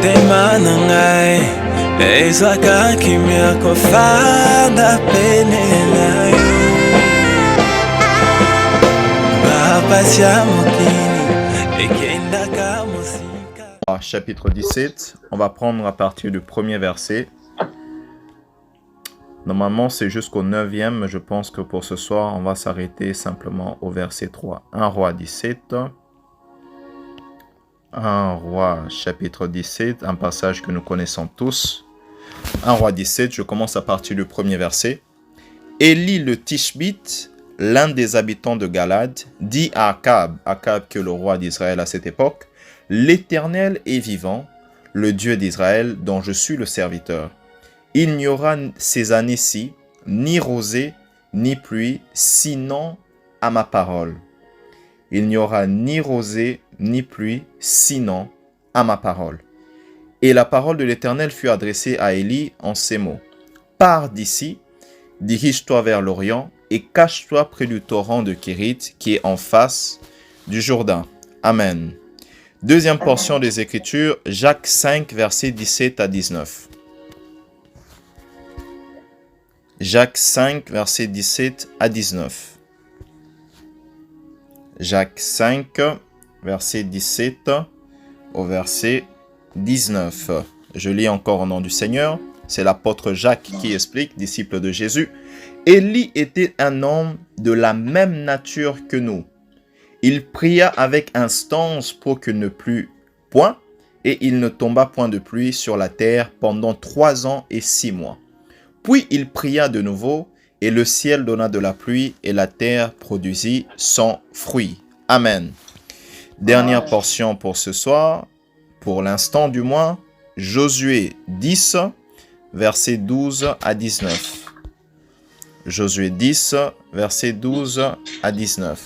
motema na ngai ezwaka kimia kofanda pene na yo bapasi ya mokili ekendaka mosika. Chapitre 17, on va prendre à partir du premier verset. Normalement, c'est jusqu'au 9e, mais je pense que pour ce soir, on va s'arrêter simplement au verset 3. 1 Roi 17. 1 Roi chapitre 17, un passage que nous connaissons tous. 1 Roi 17, je commence à partir du premier verset. Élie le Tishbite, l'un des habitants de Galad, dit à Akab qui est le roi d'Israël à cette époque, « L'Éternel est vivant, le Dieu d'Israël dont je suis le serviteur. Il n'y aura ces années-ci ni rosée ni pluie, sinon à ma parole. Il n'y aura ni rosée ni pluie, sinon à ma parole. » Et la parole de l'Éternel fut adressée à Élie en ces mots. « Pars d'ici, dirige-toi vers l'Orient et cache-toi près du torrent de Kérit qui est en face du Jourdain. » Amen. Deuxième portion des Écritures, Jacques 5, versets 17 à 19. Jacques 5, versets 17 à 19. Jacques 5, verset 17 au verset 19. Je lis encore au nom du Seigneur. C'est l'apôtre Jacques qui explique, disciple de Jésus. Élie était un homme de la même nature que nous. Il pria avec instance pour qu'il ne plût point, et il ne tomba point de pluie sur la terre pendant 3 ans et 6 mois. Puis il pria de nouveau, et le ciel donna de la pluie, et la terre produisit son fruit. Amen. Dernière portion pour ce soir, pour l'instant du moins, Josué 10, versets 12 à 19. Josué 10, versets 12 à 19.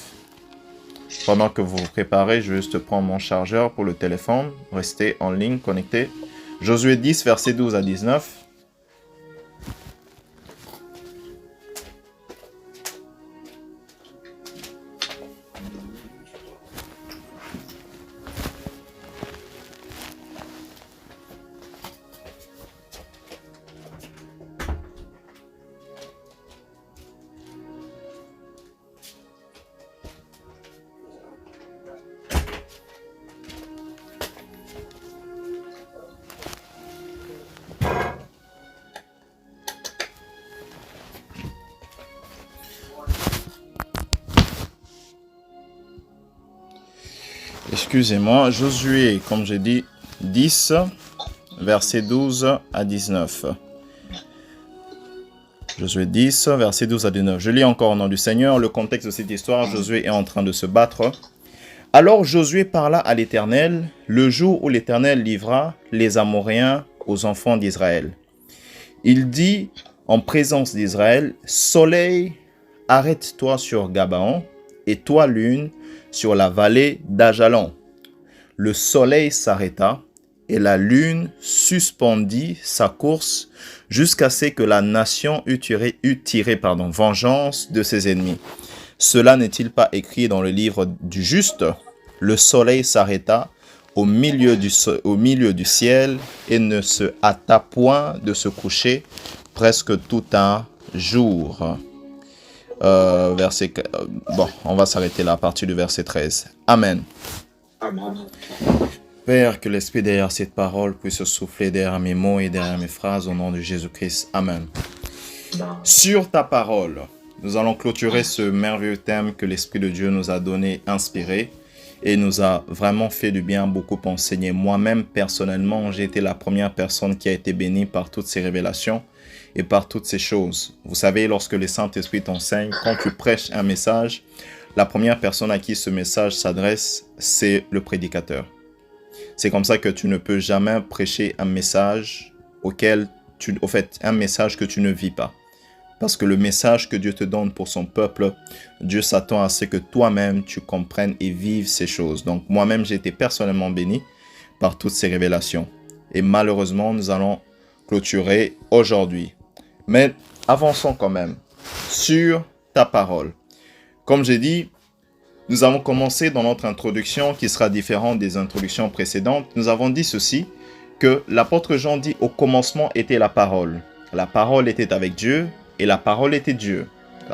Pendant que vous vous préparez, je vais juste prendre mon chargeur pour le téléphone. Restez en ligne, connectés. Josué 10, versets 12 à 19. Excusez-moi, Josué, comme j'ai dit, 10, verset 12 à 19. Josué 10, verset 12 à 19. Je lis encore au nom du Seigneur. Le contexte de cette histoire, Josué est en train de se battre. Alors Josué parla à l'Éternel le jour où l'Éternel livra les Amoréens aux enfants d'Israël. Il dit en présence d'Israël, « Soleil, arrête-toi sur Gabaon, et toi lune, sur la vallée d'Ajalon. » Le soleil s'arrêta, et la lune suspendit sa course jusqu'à ce que la nation eût tiré vengeance de ses ennemis. Cela n'est-il pas écrit dans le livre du juste? Le soleil s'arrêta au milieu du ciel et ne se hâta point de se coucher presque tout un jour. On va s'arrêter là à partir du verset 13. Amen. Amen. Père, que l'Esprit derrière cette parole puisse souffler derrière mes mots et derrière mes phrases au nom de Jésus-Christ. Amen. Sur ta parole, nous allons clôturer ce merveilleux thème que l'Esprit de Dieu nous a donné, inspiré, et nous a vraiment fait du bien, beaucoup enseigné. Moi-même, personnellement, j'ai été la première personne qui a été bénie par toutes ces révélations et par toutes ces choses. Vous savez, lorsque le Saint-Esprit t'enseigne, quand tu prêches un message, la première personne à qui ce message s'adresse, c'est le prédicateur. C'est comme ça que tu ne peux jamais prêcher un message un message que tu ne vis pas. Parce que le message que Dieu te donne pour son peuple, Dieu s'attend à ce que toi-même tu comprennes et vives ces choses. Donc moi-même, j'ai été personnellement béni par toutes ces révélations. Et malheureusement, nous allons clôturer aujourd'hui. Mais avançons quand même sur ta parole. Comme j'ai dit, nous avons commencé dans notre introduction qui sera différente des introductions précédentes. Nous avons dit ceci, que l'apôtre Jean dit au commencement était la parole. La parole était avec Dieu et la parole était Dieu.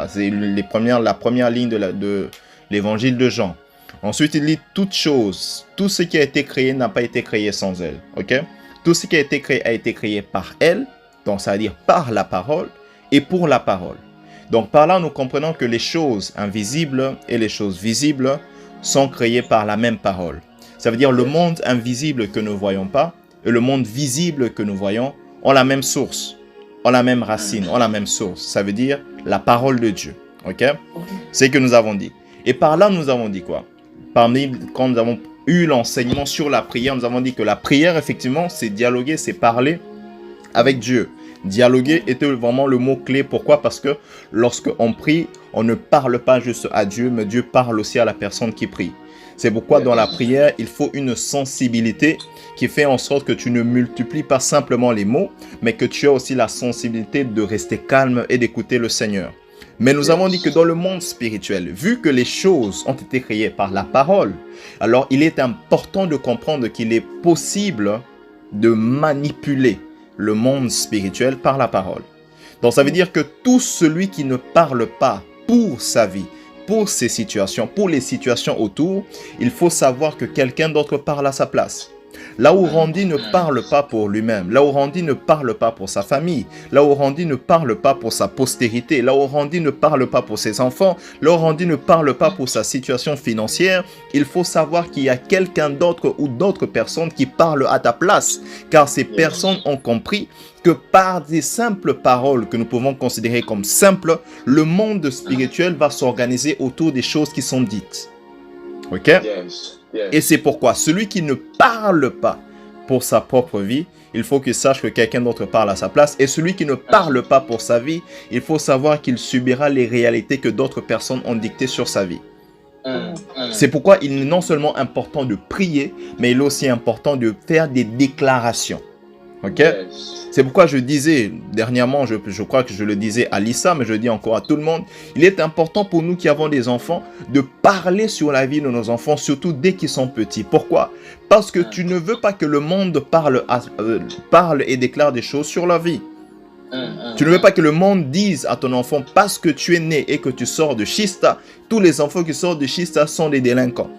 C'est la première ligne de l'évangile de Jean. Ensuite, il dit toute chose, tout ce qui a été créé n'a pas été créé sans elle. Ok? Tout ce qui a été créé par elle, donc ça veut dire par la parole et pour la parole. Donc par là, nous comprenons que les choses invisibles et les choses visibles sont créées par la même parole. Ça veut dire le monde invisible que nous ne voyons pas et le monde visible que nous voyons ont la même source, ont la même racine, ont la même source. Ça veut dire la parole de Dieu. Ok? C'est ce que nous avons dit. Et par là, nous avons dit quoi? Quand nous avons eu l'enseignement sur la prière, nous avons dit que la prière, effectivement, c'est dialoguer, c'est parler avec Dieu. Dialoguer était vraiment le mot-clé. Pourquoi? Parce que lorsqu'on prie, on ne parle pas juste à Dieu, mais Dieu parle aussi à la personne qui prie. C'est pourquoi dans la prière, il faut une sensibilité qui fait en sorte que tu ne multiplies pas simplement les mots, mais que tu as aussi la sensibilité de rester calme et d'écouter le Seigneur. Mais nous avons dit que dans le monde spirituel, vu que les choses ont été créées par la parole, alors il est important de comprendre qu'il est possible de manipuler le monde spirituel par la parole. Donc ça veut dire que tout celui qui ne parle pas pour sa vie, pour ses situations, pour les situations autour, il faut savoir que quelqu'un d'autre parle à sa place. Là où Randy ne parle pas pour lui-même, là où Randy ne parle pas pour sa famille, là où Randy ne parle pas pour sa postérité, là où Randy ne parle pas pour ses enfants, là où Randy ne parle pas pour sa situation financière, il faut savoir qu'il y a quelqu'un d'autre ou d'autres personnes qui parlent à ta place. Car ces personnes ont compris que par des simples paroles que nous pouvons considérer comme simples, le monde spirituel va s'organiser autour des choses qui sont dites. Ok? Et c'est pourquoi celui qui ne parle pas pour sa propre vie, il faut qu'il sache que quelqu'un d'autre parle à sa place. Et celui qui ne parle pas pour sa vie, il faut savoir qu'il subira les réalités que d'autres personnes ont dictées sur sa vie. C'est pourquoi il est non seulement important de prier, mais il est aussi important de faire des déclarations. Ok? C'est pourquoi je disais dernièrement, je crois que je le disais à Lisa, mais je le dis encore à tout le monde, il est important pour nous qui avons des enfants de parler sur la vie de nos enfants, surtout dès qu'ils sont petits. Pourquoi? Parce que tu ne veux pas que le monde parle et déclare des choses sur la vie. Tu ne veux pas que le monde dise à ton enfant, parce que tu es né et que tu sors de Chista, tous les enfants qui sortent de Chista sont des délinquants.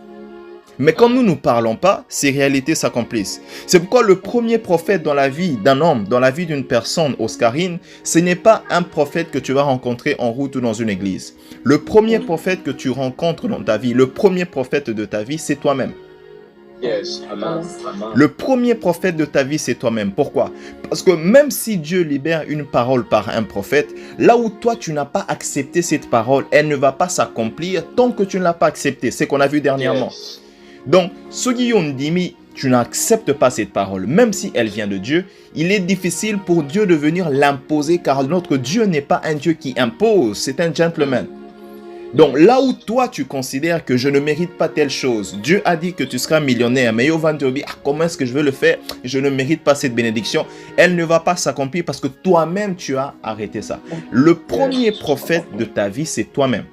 Mais comme nous ne parlons pas, ces réalités s'accomplissent. C'est pourquoi le premier prophète dans la vie d'un homme, dans la vie d'une personne, Oscarine, ce n'est pas un prophète que tu vas rencontrer en route ou dans une église. Le premier prophète que tu rencontres dans ta vie, le premier prophète de ta vie, c'est toi-même. Le premier prophète de ta vie, c'est toi-même. Pourquoi? Parce que même si Dieu libère une parole par un prophète, là où toi, tu n'as pas accepté cette parole, elle ne va pas s'accomplir tant que tu ne l'as pas acceptée. C'est ce qu'on a vu dernièrement. Donc, ce qui ont dit, tu n'acceptes pas cette parole, même si elle vient de Dieu, il est difficile pour Dieu de venir l'imposer, car notre Dieu n'est pas un Dieu qui impose, c'est un gentleman. Donc, là où toi, tu considères que je ne mérite pas telle chose, Dieu a dit que tu seras millionnaire, mais comment est-ce que je vais le faire? Je ne mérite pas cette bénédiction. Elle ne va pas s'accomplir parce que toi-même, tu as arrêté ça. Le premier prophète de ta vie, c'est toi-même.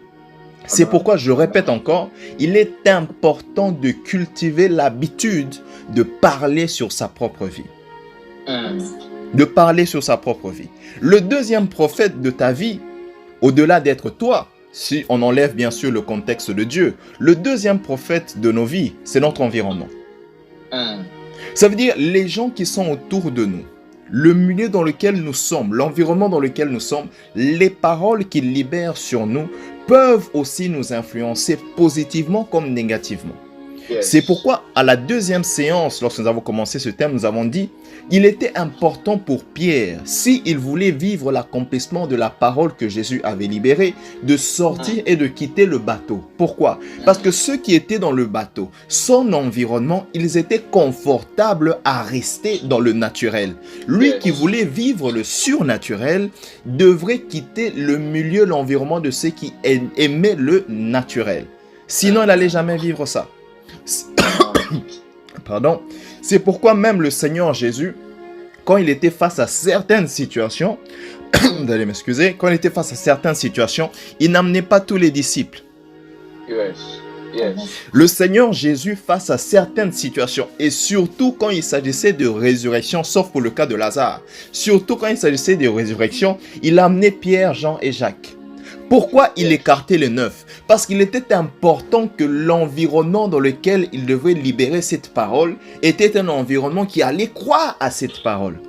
C'est pourquoi je répète encore, il est important de cultiver l'habitude de parler sur sa propre vie. De parler sur sa propre vie. Le deuxième prophète de ta vie, au-delà d'être toi, si on enlève bien sûr le contexte de Dieu, le deuxième prophète de nos vies, c'est notre environnement. Ça veut dire les gens qui sont autour de nous, le milieu dans lequel nous sommes, l'environnement dans lequel nous sommes, les paroles qu'ils libèrent sur nous peuvent aussi nous influencer positivement comme négativement. C'est pourquoi à la deuxième séance, lorsque nous avons commencé ce thème, nous avons dit il était important pour Pierre, s'il voulait vivre l'accomplissement de la parole que Jésus avait libérée, de sortir et de quitter le bateau. Pourquoi? Parce que ceux qui étaient dans le bateau, son environnement, ils étaient confortables à rester dans le naturel. Lui qui voulait vivre le surnaturel devrait quitter le milieu, l'environnement de ceux qui aimaient le naturel. Sinon, il n'allait jamais vivre ça. Pardon. C'est pourquoi même le Seigneur Jésus, quand il était face à certaines situations, vous allez m'excuser, quand il était face à certaines situations, il n'amenait pas tous les disciples. Yes. Le Seigneur Jésus face à certaines situations, et surtout quand il s'agissait de résurrection, sauf pour le cas de Lazare, surtout quand il s'agissait de résurrection, il a amené Pierre, Jean et Jacques. Pourquoi il écartait les 9? Parce qu'il était important que l'environnement dans lequel il devait libérer cette parole était un environnement qui allait croire à cette parole.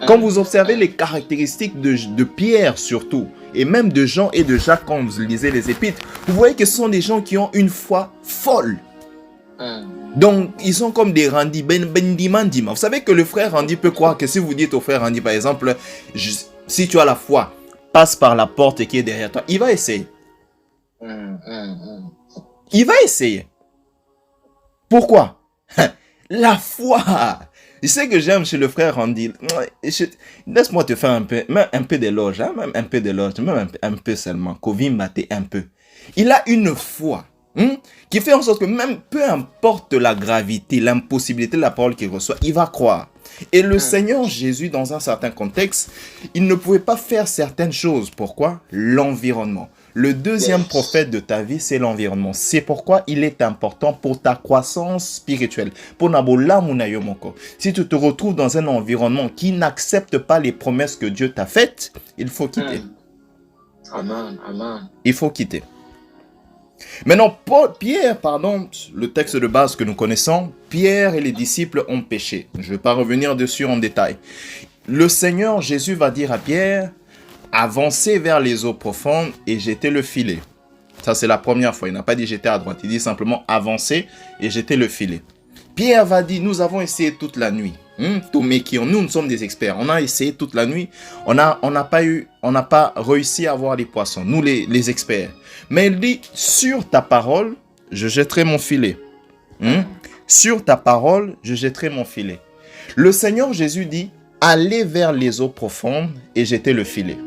Quand vous observez les caractéristiques de Pierre surtout, et même de Jean et de Jacques quand vous lisez les épîtres, vous voyez que ce sont des gens qui ont une foi folle. Donc, ils sont comme des Randy, Bendimandima. Vous savez que le frère Randy peut croire que si vous dites au frère Randy, par exemple, si tu as la foi, passe par la porte qui est derrière toi, il va essayer. Il va essayer. Pourquoi? La foi. Tu sais que j'aime chez le frère Randy. Laisse-moi te faire un peu d'éloge, hein? Même un peu d'éloge, même un peu seulement. Kovim maté un peu. Il a une foi qui fait en sorte que même peu importe la gravité, l'impossibilité de la parole qu'il reçoit, il va croire. Et le Seigneur Jésus, dans un certain contexte, il ne pouvait pas faire certaines choses. Pourquoi? L'environnement. Le deuxième prophète de ta vie, c'est l'environnement. C'est pourquoi il est important pour ta croissance spirituelle. Pour Nabola Munayomoko. Si tu te retrouves dans un environnement qui n'accepte pas les promesses que Dieu t'a faites, il faut quitter. Amen. Amen. Il faut quitter. Maintenant, Pierre, le texte de base que nous connaissons, Pierre et les disciples ont péché. Je ne vais pas revenir dessus en détail. Le Seigneur Jésus va dire à Pierre, avancez vers les eaux profondes et jetez le filet. Ça, c'est la première fois. Il n'a pas dit jeter à droite. Il dit simplement avancez et jetez le filet. Pierre va dire, nous avons essayé toute la nuit. Nous sommes des experts. On a essayé toute la nuit. On n'a pas réussi à avoir des poissons. Nous, les experts. Mais il dit, sur ta parole, je jetterai mon filet. Sur ta parole, je jetterai mon filet. Le Seigneur Jésus dit, allez vers les eaux profondes et jetez le filet.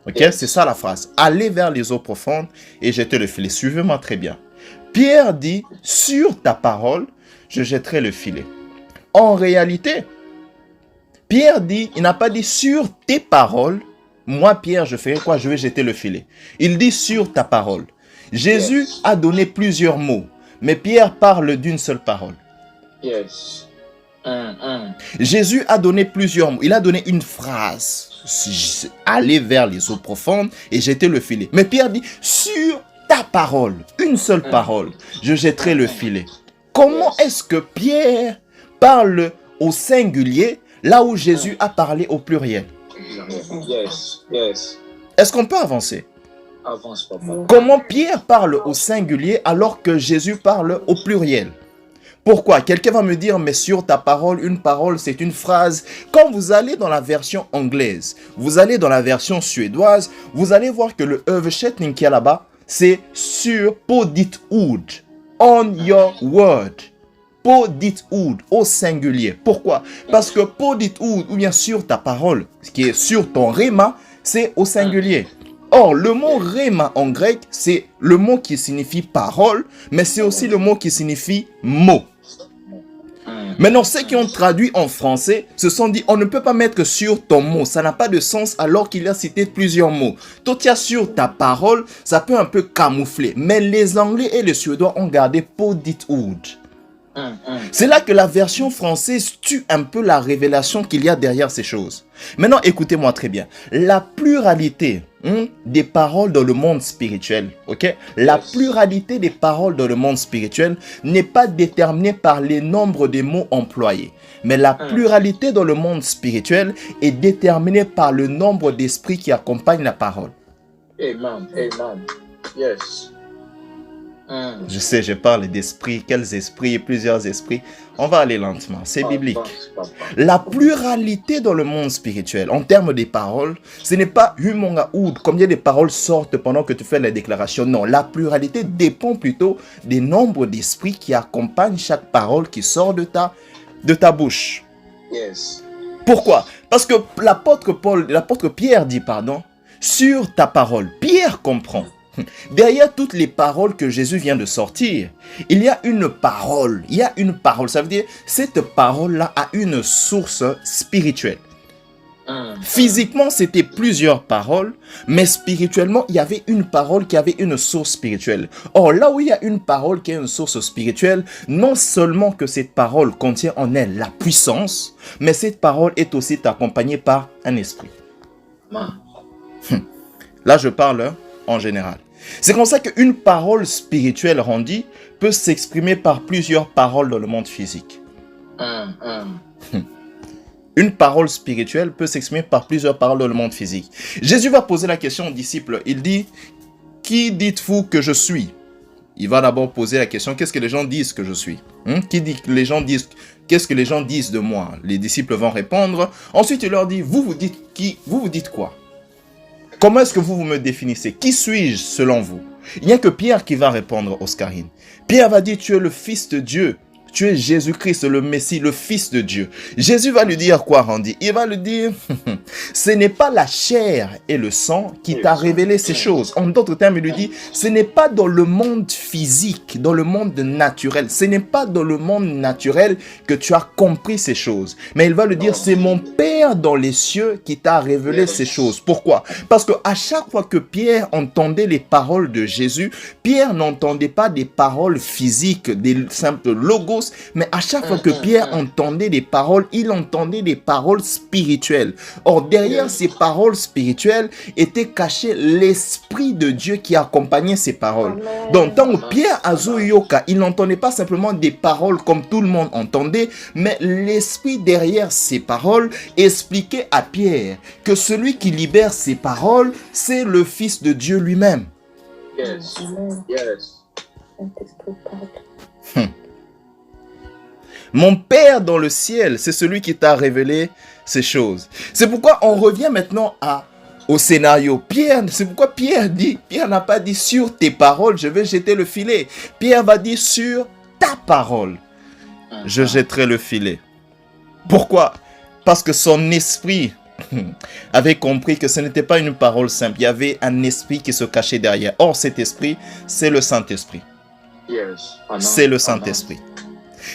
Ok, c'est ça la phrase. Allez vers les eaux profondes et jetez le filet. Suivez-moi très bien. Pierre dit, sur ta parole, je jetterai le filet. En réalité, Pierre dit, il n'a pas dit sur tes paroles, moi Pierre, je ferai quoi? Je vais jeter le filet. Il dit sur ta parole. Jésus a donné plusieurs mots, mais Pierre parle d'une seule parole. Yes. Jésus a donné plusieurs mots. Il a donné une phrase. Allez vers les eaux profondes et jeter le filet. Mais Pierre dit, sur ta parole, une seule parole, je jetterai le filet. Comment est-ce que Pierre parle au singulier là où Jésus a parlé au pluriel? Yes. Est-ce qu'on peut avancer? Avance, papa. Comment Pierre parle au singulier alors que Jésus parle au pluriel? Pourquoi? Quelqu'un va me dire, mais sur ta parole, une parole, c'est une phrase. Quand vous allez dans la version anglaise, vous allez dans la version suédoise, vous allez voir que le översättning qui est là-bas, c'est sur på ditt ord, on your word. På ditt ord, au singulier. Pourquoi? Parce que på ditt ord, ou bien sur ta parole, ce qui est sur ton rhéma, c'est au singulier. Or, le mot rhéma en grec, c'est le mot qui signifie parole, mais c'est aussi le mot qui signifie mot. Maintenant, ceux qui ont traduit en français se sont dit, on ne peut pas mettre sur ton mot, ça n'a pas de sens alors qu'il a cité plusieurs mots. Tout y a sur ta parole, ça peut un peu camoufler, mais les Anglais et les Suédois ont gardé på ditt ord. C'est là que la version française tue un peu la révélation qu'il y a derrière ces choses. Maintenant, écoutez-moi très bien. La pluralité des paroles dans le monde spirituel, ok? La pluralité des paroles dans le monde spirituel n'est pas déterminée par les nombres de mots employés. Mais la pluralité dans le monde spirituel est déterminée par le nombre d'esprits qui accompagnent la parole. Amen. Yes. Je sais, je parle d'esprits, quels esprits, plusieurs esprits. On va aller lentement, c'est biblique. La pluralité dans le monde spirituel, en termes des paroles, ce n'est pas humonga oud, combien de paroles sortent pendant que tu fais la déclaration. Non, la pluralité dépend plutôt des nombres d'esprits qui accompagnent chaque parole qui sort de ta bouche. Yes. Pourquoi? Parce que l'apôtre Pierre dit, sur ta parole. Pierre comprend. Derrière toutes les paroles que Jésus vient de sortir, il y a une parole. Ça veut dire, cette parole-là a une source spirituelle. Physiquement, c'était plusieurs paroles, mais spirituellement, il y avait une parole qui avait une source spirituelle. Or, là où il y a une parole qui a une source spirituelle, non seulement que cette parole contient en elle la puissance, mais cette parole est aussi accompagnée par un esprit. Là, je parle en général. C'est comme ça qu'une parole spirituelle rendue peut s'exprimer par plusieurs paroles dans le monde physique. Une parole spirituelle peut s'exprimer par plusieurs paroles dans le monde physique. Jésus va poser la question aux disciples. Il dit, qui dites-vous que je suis? Il va d'abord poser la question, qu'est-ce que les gens disent que je suis? Qu'est-ce que les gens disent de moi? Les disciples vont répondre. Ensuite, il leur dit, vous dites qui? Vous dites quoi? Comment est-ce que vous me définissez? Qui suis-je selon vous? Il n'y a que Pierre qui va répondre, Oscarine. Pierre va dire, tu es le Fils de Dieu. Tu es Jésus-Christ, le Messie, le Fils de Dieu. Jésus va lui dire quoi, Randy? Il va lui dire, ce n'est pas la chair et le sang qui t'a révélé ces choses. En d'autres termes, il lui dit, ce n'est pas dans le monde physique, dans le monde naturel. Ce n'est pas dans le monde naturel que tu as compris ces choses. Mais il va lui dire, c'est mon Père dans les cieux qui t'a révélé ces choses. Pourquoi? Parce qu'à chaque fois que Pierre entendait les paroles de Jésus, Pierre n'entendait pas des paroles physiques, des simples logos, mais à chaque fois que Pierre entendait des paroles, il entendait des paroles spirituelles. Or, derrière ces paroles spirituelles était caché l'Esprit de Dieu qui accompagnait ces paroles. Donc, tant que Pierre Azoyoka, il n'entendait pas simplement des paroles comme tout le monde entendait, mais l'Esprit derrière ces paroles expliquait à Pierre que celui qui libère ces paroles, c'est le Fils de Dieu lui-même. Yes. Mon Père dans le ciel, c'est celui qui t'a révélé ces choses. C'est pourquoi on revient maintenant au scénario. C'est pourquoi Pierre n'a pas dit sur tes paroles, je vais jeter le filet. Pierre va dire sur ta parole, je jetterai le filet. Pourquoi? Parce que son esprit avait compris que ce n'était pas une parole simple. Il y avait un esprit qui se cachait derrière. Or, cet esprit, c'est le Saint-Esprit. C'est le Saint-Esprit.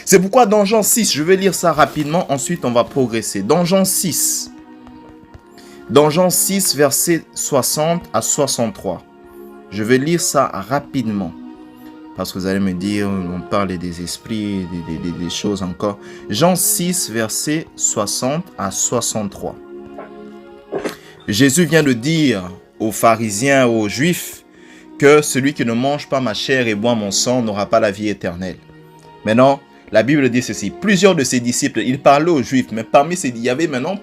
C'est pourquoi dans Jean 6, je vais lire ça rapidement, ensuite on va progresser. Dans Jean 6, versets 60 à 63. Je vais lire ça rapidement. Parce que vous allez me dire, on parle des esprits, des choses encore. Jean 6, versets 60 à 63. Jésus vient de dire aux pharisiens, aux juifs, que celui qui ne mange pas ma chair et boit mon sang n'aura pas la vie éternelle. Maintenant, la Bible dit ceci. Plusieurs de ses disciples, il parlait aux Juifs, mais parmi ces, il y avait maintenant,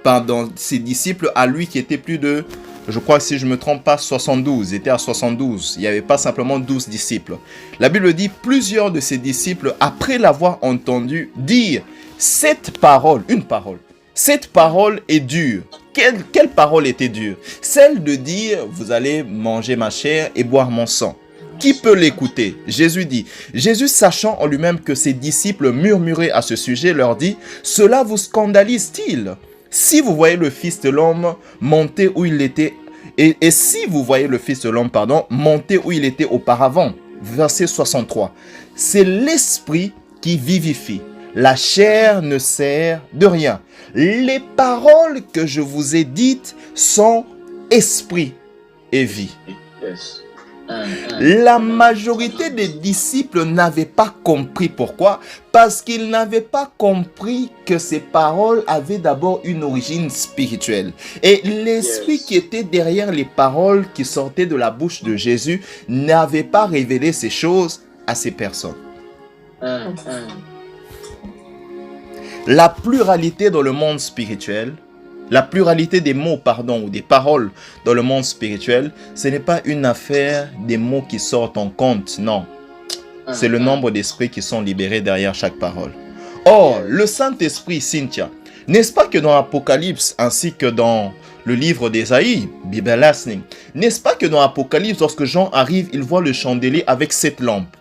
pendant ses disciples, à lui qui était plus de, je crois que si je ne me trompe pas, 72. Il était à 72. Il n'y avait pas simplement 12 disciples. La Bible dit, plusieurs de ses disciples, après l'avoir entendu dire, cette parole, une parole, cette parole est dure. Quelle parole était dure? Celle de dire, vous allez manger ma chair et boire mon sang. Qui peut l'écouter? Jésus dit. Jésus, sachant en lui-même que ses disciples murmuraient à ce sujet, leur dit, cela vous scandalise-t-il? Si vous voyez le Fils de l'homme monter où il était, et si vous voyez le Fils de l'homme, monter où il était auparavant. Verset 63. C'est l'esprit qui vivifie. La chair ne sert de rien. Les paroles que je vous ai dites sont esprit et vie. La majorité des disciples n'avaient pas compris. Pourquoi? Parce qu'ils n'avaient pas compris que ces paroles avaient d'abord une origine spirituelle. Et l'esprit qui était derrière les paroles qui sortaient de la bouche de Jésus n'avait pas révélé ces choses à ces personnes. La pluralité dans le monde spirituel, la pluralité des mots, ou des paroles dans le monde spirituel, ce n'est pas une affaire des mots qui sortent en compte, non. C'est le nombre d'esprits qui sont libérés derrière chaque parole. Or, le Saint-Esprit, Cynthia, n'est-ce pas que dans l'Apocalypse, ainsi que dans le livre d'Ésaïe, Bible Listening, n'est-ce pas que dans l'Apocalypse, lorsque Jean arrive, il voit le chandelier avec 7 lampes.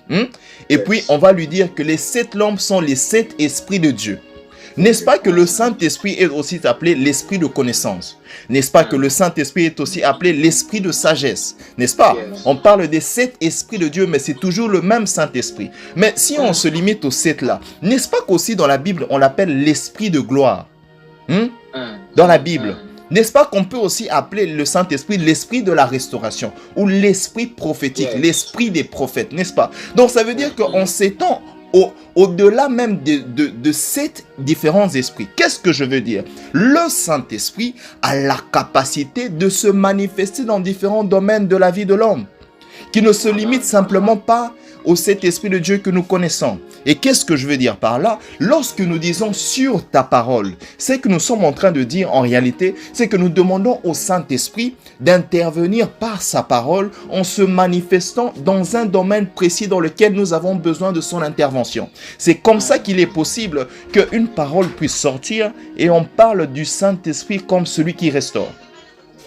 Et puis, on va lui dire que les 7 lampes sont les 7 esprits de Dieu. N'est-ce pas que le Saint-Esprit est aussi appelé l'esprit de connaissance? N'est-ce pas que le Saint-Esprit est aussi appelé l'esprit de sagesse? N'est-ce pas? On parle des 7 esprits de Dieu, mais c'est toujours le même Saint-Esprit. Mais si on se limite aux 7 là, n'est-ce pas qu'aussi dans la Bible, on l'appelle l'esprit de gloire? dans la Bible. N'est-ce pas qu'on peut aussi appeler le Saint-Esprit l'esprit de la restauration ou l'esprit prophétique, l'esprit des prophètes, n'est-ce pas? Donc ça veut dire qu'on s'étend au-delà même de ces différents esprits. Qu'est-ce que je veux dire? Le Saint-Esprit a la capacité de se manifester dans différents domaines de la vie de l'homme, qui ne se limite simplement pas au Saint-Esprit de Dieu que nous connaissons. Et qu'est-ce que je veux dire par là? Lorsque nous disons sur ta parole, c'est que nous sommes en train de dire en réalité, c'est que nous demandons au Saint-Esprit d'intervenir par sa parole en se manifestant dans un domaine précis dans lequel nous avons besoin de son intervention. C'est comme ça qu'il est possible qu'une parole puisse sortir et on parle du Saint-Esprit comme celui qui restaure.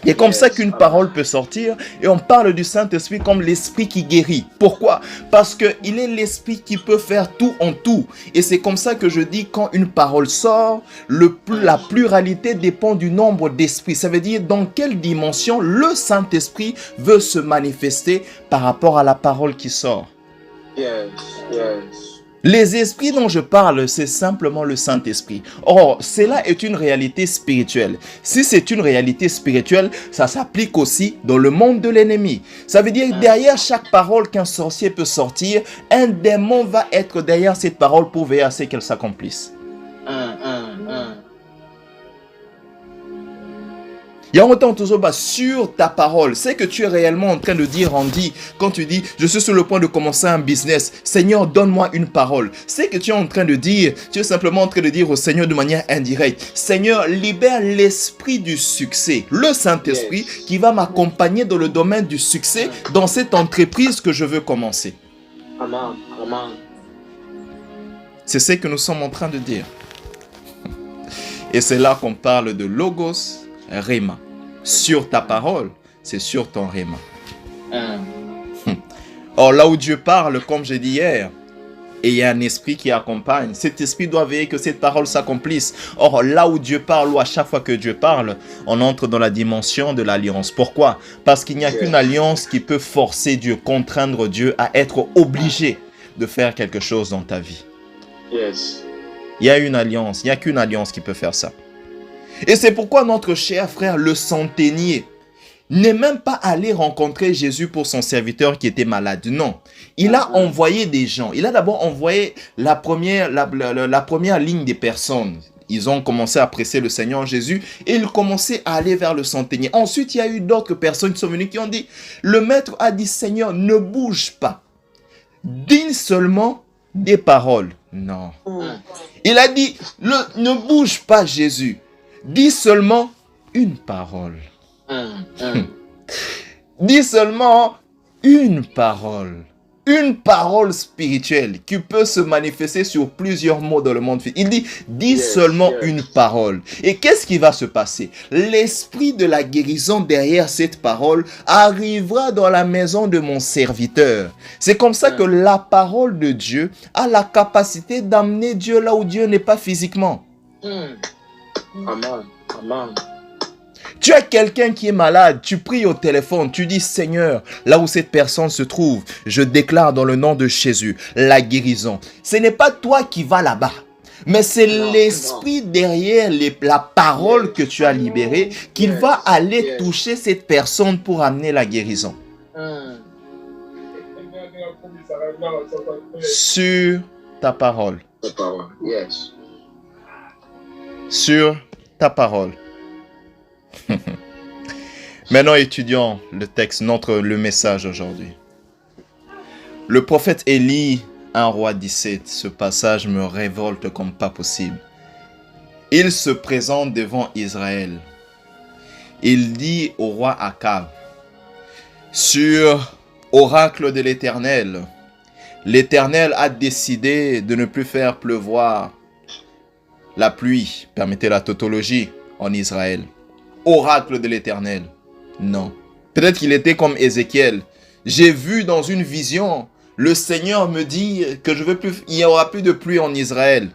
Et comme ça qu'une parole peut sortir et on parle du Saint-Esprit comme l'Esprit qui guérit. Pourquoi? Parce qu'il est l'Esprit qui peut faire tout en tout. Et c'est comme ça que je dis quand une parole sort, la pluralité dépend du nombre d'esprits. Ça veut dire dans quelle dimension le Saint-Esprit veut se manifester par rapport à la parole qui sort. Les esprits dont je parle, c'est simplement le Saint-Esprit. Or, cela est une réalité spirituelle. Si c'est une réalité spirituelle, ça s'applique aussi dans le monde de l'ennemi. Ça veut dire que derrière chaque parole qu'un sorcier peut sortir, un démon va être derrière cette parole pour veiller à ce qu'elle s'accomplisse. Il y a autant toujours sur ta parole. C'est que tu es réellement en train de dire, Andy, quand tu dis, je suis sur le point de commencer un business. Seigneur, donne-moi une parole. C'est que tu es en train de dire, tu es simplement en train de dire au Seigneur de manière indirecte, Seigneur, libère l'esprit du succès. Le Saint-Esprit qui va m'accompagner dans le domaine du succès dans cette entreprise que je veux commencer. Amen. C'est ce que nous sommes en train de dire. Et c'est là qu'on parle de logos, Rhéma. Sur ta parole, c'est sur ton Rhéma. Or, là où Dieu parle, comme j'ai dit hier, et il y a un esprit qui accompagne, cet esprit doit veiller que cette parole s'accomplisse. Or, là où Dieu parle, ou à chaque fois que Dieu parle, on entre dans la dimension de l'alliance. Pourquoi? Parce qu'il n'y a qu'une alliance qui peut forcer Dieu, contraindre Dieu à être obligé de faire quelque chose dans ta vie. Il y a une alliance, il n'y a qu'une alliance qui peut faire ça. Et c'est pourquoi notre cher frère, le centenier, n'est même pas allé rencontrer Jésus pour son serviteur qui était malade. Non, il a envoyé des gens. Il a d'abord envoyé la première ligne des personnes. Ils ont commencé à presser le Seigneur Jésus et ils commençaient à aller vers le centenier. Ensuite, il y a eu d'autres personnes qui sont venues qui ont dit, le maître a dit, Seigneur, ne bouge pas. Dis seulement des paroles. Non. Il a dit, ne bouge pas Jésus. Dis seulement une parole. Dis seulement une parole. Une parole spirituelle qui peut se manifester sur plusieurs mots dans le monde physique. Il dit, dis seulement une parole. Et qu'est-ce qui va se passer? L'esprit de la guérison derrière cette parole arrivera dans la maison de mon serviteur. C'est comme ça que la parole de Dieu a la capacité d'amener Dieu là où Dieu n'est pas physiquement. Amen. Tu as quelqu'un qui est malade, tu pries au téléphone, tu dis Seigneur, là où cette personne se trouve, je déclare dans le nom de Jésus la guérison. Ce n'est pas toi qui vas là-bas, mais c'est l'esprit derrière la parole que tu as libérée qui va aller toucher cette personne pour amener la guérison. Sur ta parole. Sur ta parole. Maintenant, étudions le texte, le message aujourd'hui. Le prophète Élie, 1 Roi 17, ce passage me révolte comme pas possible. Il se présente devant Israël. Il dit au roi Akab, sur oracle de l'Éternel, l'Éternel a décidé de ne plus faire pleuvoir la pluie, permettez la tautologie, en Israël. Oracle de l'Éternel. Non. Peut-être qu'il était comme Ézéchiel. J'ai vu dans une vision, le Seigneur me dit que il n'y aura plus de pluie en Israël.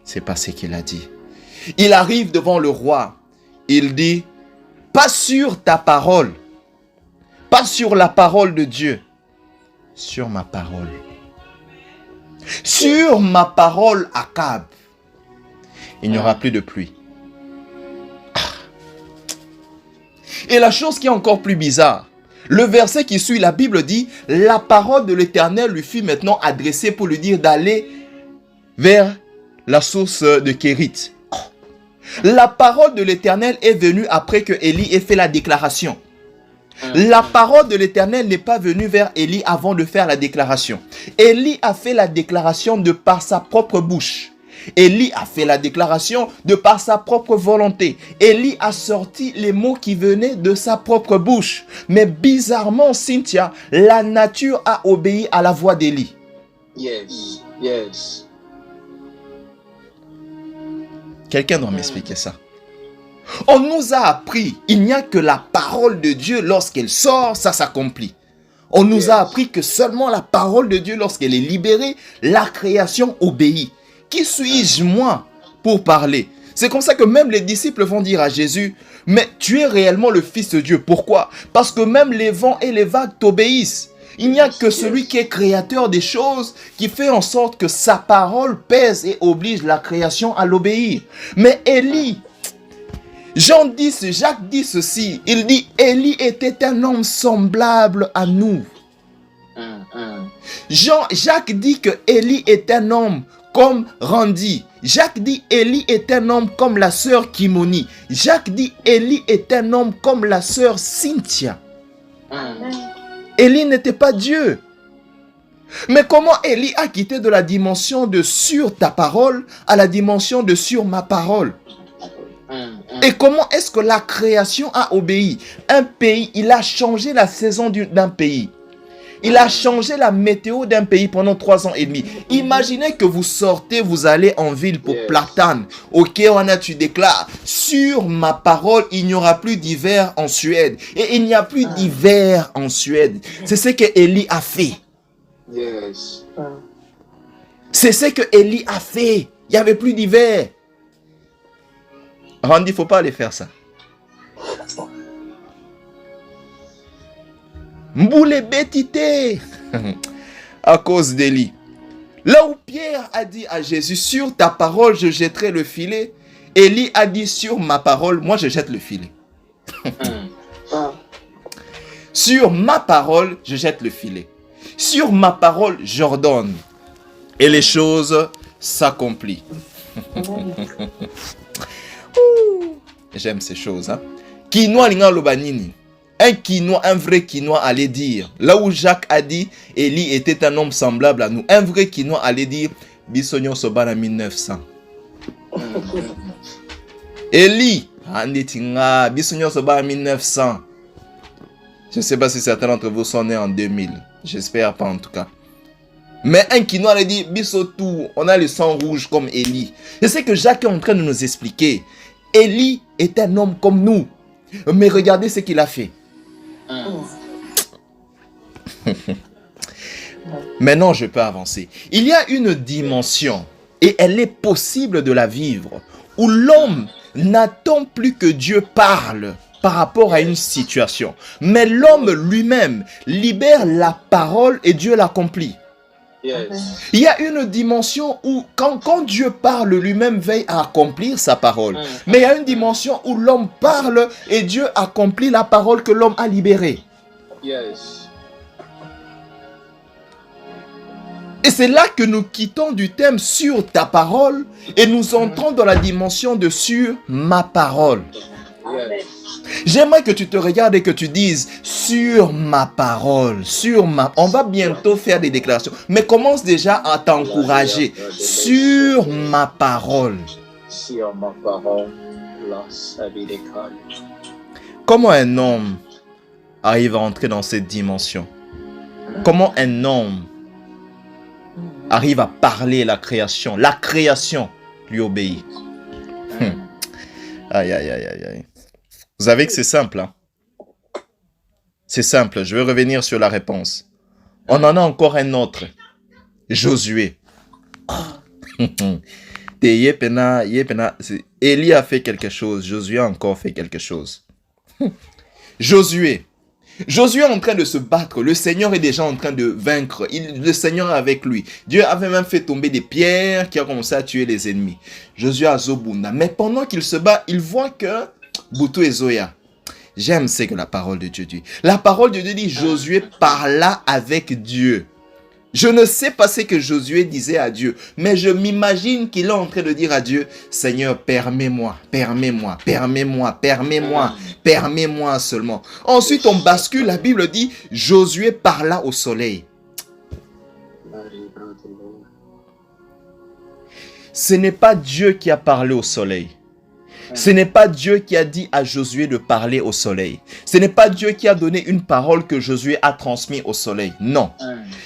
C'est pas ce qu'il a dit. Il arrive devant le roi. Il dit, pas sur ta parole, pas sur la parole de Dieu, sur ma parole. Sur ma parole, Akab, il n'y aura plus de pluie. Et la chose qui est encore plus bizarre, le verset qui suit, la Bible dit, la parole de l'Éternel lui fut maintenant adressée pour lui dire d'aller vers la source de Kérit. La parole de l'Éternel est venue après que Élie ait fait la déclaration. La parole de l'Éternel n'est pas venue vers Élie avant de faire la déclaration. Élie a fait la déclaration de par sa propre bouche. Élie a fait la déclaration de par sa propre volonté. Élie a sorti les mots qui venaient de sa propre bouche. Mais bizarrement, Cynthia, la nature a obéi à la voix d'Élie. Yes, yes. Quelqu'un doit m'expliquer ça. On nous a appris, il n'y a que la parole de Dieu, lorsqu'elle sort, ça s'accomplit. On nous a appris que seulement la parole de Dieu, lorsqu'elle est libérée, la création obéit. Qui suis-je, moi, pour parler? C'est comme ça que même les disciples vont dire à Jésus, mais tu es réellement le Fils de Dieu. Pourquoi? Parce que même les vents et les vagues t'obéissent. Il n'y a que celui qui est créateur des choses qui fait en sorte que sa parole pèse et oblige la création à l'obéir. Mais Élie, Jacques dit ceci, il dit, Élie était un homme semblable à nous. Jacques dit que Élie est un homme comme Randy. Jacques dit Élie est un homme comme la sœur Kimoni. Jacques dit Élie est un homme comme la sœur Cynthia. Élie n'était pas Dieu. Mais comment Élie a quitté de la dimension de sur ta parole à la dimension de sur ma parole? Et comment est-ce que la création a obéi? Un pays, il a changé la saison d'un pays. Il a changé la météo d'un pays pendant 3 ans et demi. Imaginez que vous sortez, vous allez en ville pour Platane. Ok, tu déclares, sur ma parole, il n'y aura plus d'hiver en Suède. Et il n'y a plus d'hiver en Suède. C'est ce que Élie a fait. C'est ce que Élie a fait. Il n'y avait plus d'hiver. Randy, il ne faut pas aller faire ça. Mboule bétité à cause d'Élie. Là où Pierre a dit à Jésus, sur ta parole, je jetterai le filet. Élie a dit, sur ma parole, moi je jette le filet. Sur ma parole, je jette le filet. Sur ma parole, j'ordonne. Et les choses s'accomplissent. J'aime ces choses. Kinoa linga lobanini. Un Quinois, un vrai Quinois allait dire, là où Jacques a dit, Élie était un homme semblable à nous. Un vrai Quinois allait dire, Bissonio Sobana 1900. Élie, Bissonio Sobana 1900. Je ne sais pas si certains d'entre vous sont nés en 2000. J'espère pas en tout cas. Mais un Quinois allait dire, Bissotou, on a le sang rouge comme Élie. Je sais que Jacques est en train de nous expliquer. Élie est un homme comme nous. Mais regardez ce qu'il a fait. Maintenant, je peux avancer. Il y a une dimension, et elle est possible de la vivre, où l'homme n'attend plus que Dieu parle par rapport à une situation. Mais l'homme lui-même libère la parole et Dieu l'accomplit. Il y a une dimension où quand Dieu parle, lui-même veille à accomplir sa parole. Mais il y a une dimension où l'homme parle et Dieu accomplit la parole que l'homme a libérée. Et c'est là que nous quittons du thème sur ta parole et nous entrons dans la dimension de sur ma parole. J'aimerais que tu te regardes et que tu dises sur ma parole, sur ma... On va bientôt faire des déclarations, mais commence déjà à t'encourager sur ma parole. Sur ma parole, la salut. Comment un homme arrive à entrer dans cette dimension? Comment un homme arrive à parler la création? La création lui obéit. Aïe, aïe, aïe, aïe, aïe. Vous savez que c'est simple, hein? C'est simple, je vais revenir sur la réponse. On en a encore un autre. Josué. Élie a fait quelque chose, Josué a encore fait quelque chose. Josué. Josué est en train de se battre, le Seigneur est déjà en train de vaincre, le Seigneur est avec lui. Dieu avait même fait tomber des pierres qui ont commencé à tuer les ennemis. Josué a Zobunda. Mais pendant qu'il se bat, il voit que Boutou et Zoya. J'aime ce que la parole de Dieu dit. La parole de Dieu dit, Josué parla avec Dieu. Je ne sais pas ce que Josué disait à Dieu, mais je m'imagine qu'il est en train de dire à Dieu, Seigneur, permets-moi, permets-moi, permets-moi, permets-moi, permets-moi seulement. Ensuite, on bascule, la Bible dit, Josué parla au soleil. Ce n'est pas Dieu qui a parlé au soleil. Ce n'est pas Dieu qui a dit à Josué de parler au soleil. Ce n'est pas Dieu qui a donné une parole que Josué a transmise au soleil. Non.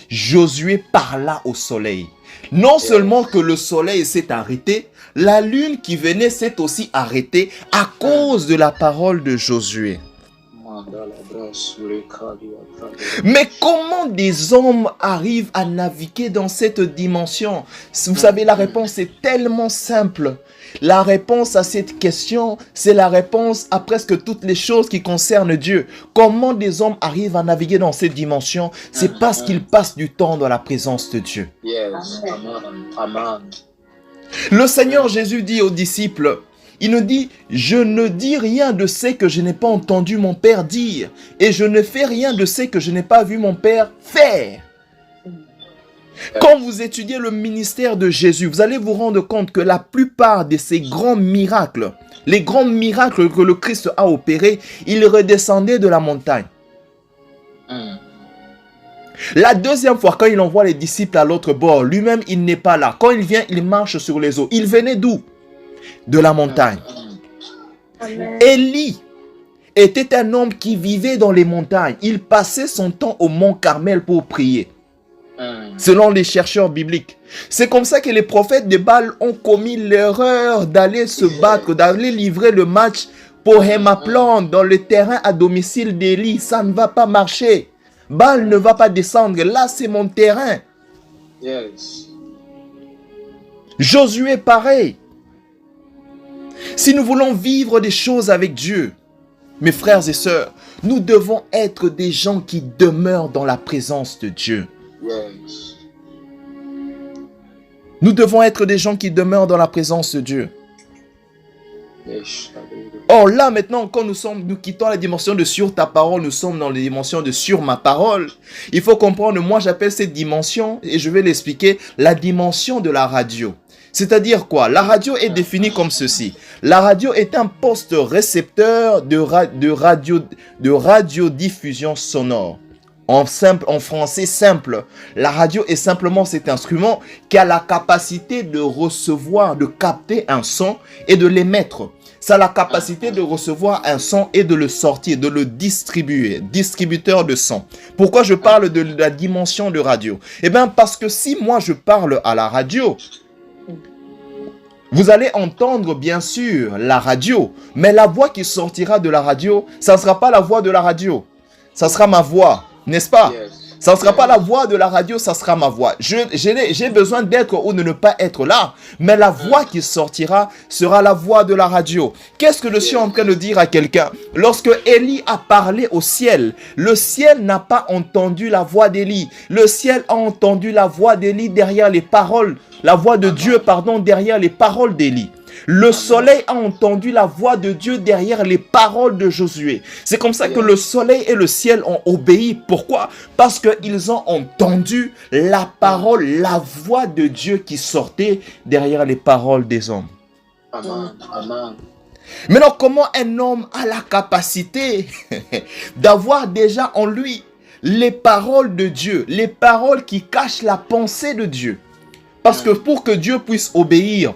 Josué parla au soleil. Non seulement que le soleil s'est arrêté, la lune qui venait s'est aussi arrêtée à cause de la parole de Josué. Mais comment des hommes arrivent à naviguer dans cette dimension? Vous savez, la réponse est tellement simple. La réponse à cette question, c'est la réponse à presque toutes les choses qui concernent Dieu. Comment des hommes arrivent à naviguer dans cette dimension? C'est parce qu'ils passent du temps dans la présence de Dieu. Yes. Amen. Le Seigneur Jésus dit aux disciples, il nous dit, je ne dis rien de ce que je n'ai pas entendu mon Père dire, et je ne fais rien de ce que je n'ai pas vu mon Père faire. Quand vous étudiez le ministère de Jésus, vous allez vous rendre compte que la plupart de ces grands miracles, les grands miracles que le Christ a opérés, il redescendait de la montagne. La deuxième fois, quand il envoie les disciples à l'autre bord, lui-même, il n'est pas là. Quand il vient, il marche sur les eaux. Il venait d'où? De la montagne. Élie était un homme qui vivait dans les montagnes. Il passait son temps au mont Carmel pour prier. Selon les chercheurs bibliques. C'est comme ça que les prophètes de Baal ont commis l'erreur d'aller se battre, d'aller livrer le match pour Hémaplon dans le terrain à domicile d'Élie. Ça ne va pas marcher. Baal ne va pas descendre. Là, c'est mon terrain. Yes. Josué, pareil. Si nous voulons vivre des choses avec Dieu, mes frères et sœurs, nous devons être des gens qui demeurent dans la présence de Dieu. Yes. Nous devons être des gens qui demeurent dans la présence de Dieu. Yes. Or là maintenant, quand nous quittons la dimension de sur ta parole, nous sommes dans la dimension de sur ma parole. Il faut comprendre, moi j'appelle cette dimension, et je vais l'expliquer, la dimension de la radio. C'est-à-dire quoi? La radio est définie comme ceci. La radio est un poste récepteur de radiodiffusion sonore. En français simple, la radio est simplement cet instrument qui a la capacité de recevoir, de capter un son et de l'émettre. Ça a la capacité de recevoir un son et de le sortir, de le distribuer, distributeur de son. Pourquoi je parle de la dimension de radio? Eh bien parce que si moi je parle à la radio, vous allez entendre bien sûr la radio, mais la voix qui sortira de la radio, ça ne sera pas la voix de la radio, ça sera ma voix. N'est-ce pas? Yes. Ça ne sera pas la voix de la radio, ça sera ma voix. J'ai besoin d'être ou de ne pas être là, mais la voix qui sortira sera la voix de la radio. Qu'est-ce que je suis en train de dire à quelqu'un? Lorsque Élie a parlé au ciel, le ciel n'a pas entendu la voix d'Élie. Le ciel a entendu la voix d'Élie derrière les paroles, la voix de Dieu, pardon, derrière les paroles d'Élie. Le soleil a entendu la voix de Dieu derrière les paroles de Josué. C'est comme ça que le soleil et le ciel ont obéi. Pourquoi? Parce qu'ils ont entendu la parole, la voix de Dieu qui sortait derrière les paroles des hommes. Amen. Amen. Maintenant, comment un homme a la capacité d'avoir déjà en lui les paroles de Dieu, les paroles qui cachent la pensée de Dieu? Parce que pour que Dieu puisse obéir,